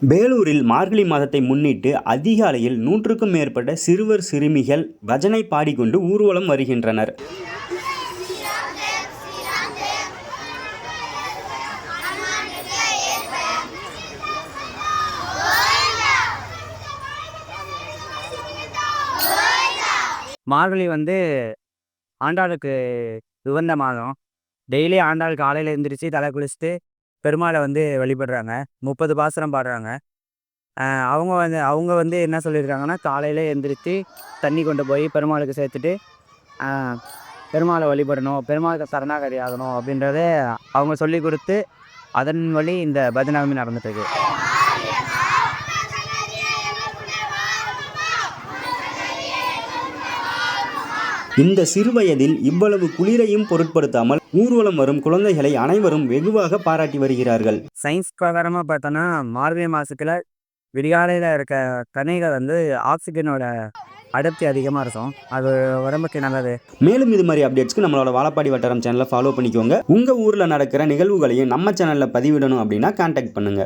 வேலூரில் மார்கழி மாதத்தை முன்னிட்டு அதிகாலையில் 100க்கும் மேற்பட்ட சிறுவர் சிறுமிகள் பஜனை பாடிக்கொண்டு ஊர்வலம் வருகின்றனர். மார்கழி ஆண்டாளுக்கு உகந்த மாதம். டெய்லி ஆண்டாள் காலையில் எழுந்திரிச்சு தலை குளிச்சுட்டு பெருமாளை வழிபடுறாங்க. 30 பாசுரம் பாடுறாங்க. அவங்க என்ன சொல்லியிருக்காங்கன்னா, காலையில் எழுந்திரிச்சு தண்ணி கொண்டு போய் பெருமாளுக்கு சேர்த்துட்டு பெருமாளை வழிபடணும், பெருமாளுக்கு சரணாகதி ஆகணும் அப்படின்றத அவங்க சொல்லி கொடுத்து அதன் வழி இந்த பஜனை நடந்துட்டுருக்கு. இந்த சிறுவயதில் இவ்வளவு குளிரையும் பொருட்படுத்தாமல் ஊர்வலம் வரும் குழந்தைகளை அனைவரும் வெகுவாக பாராட்டி வருகிறார்கள். சயின்ஸ் பிரகாரமாக பார்த்தோன்னா, மார்கழி மாதத்தில் விடிகாலையில் இருக்க கனைகள் ஆக்சிஜனோட அடர்த்தி அதிகமாக இருக்கும். அது உடம்புக்கு நல்லது. மேலும் இது மாதிரி அப்டேட்ஸ்க்கு நம்மளோட வாழப்பாடி வட்டாரம் சேனலை ஃபாலோ பண்ணிக்கோங்க. உங்கள் ஊரில் நடக்கிற நிகழ்வுகளையும் நம்ம சேனலில் பதிவிடணும் அப்படின்னா கான்டாக்ட் பண்ணுங்கள்.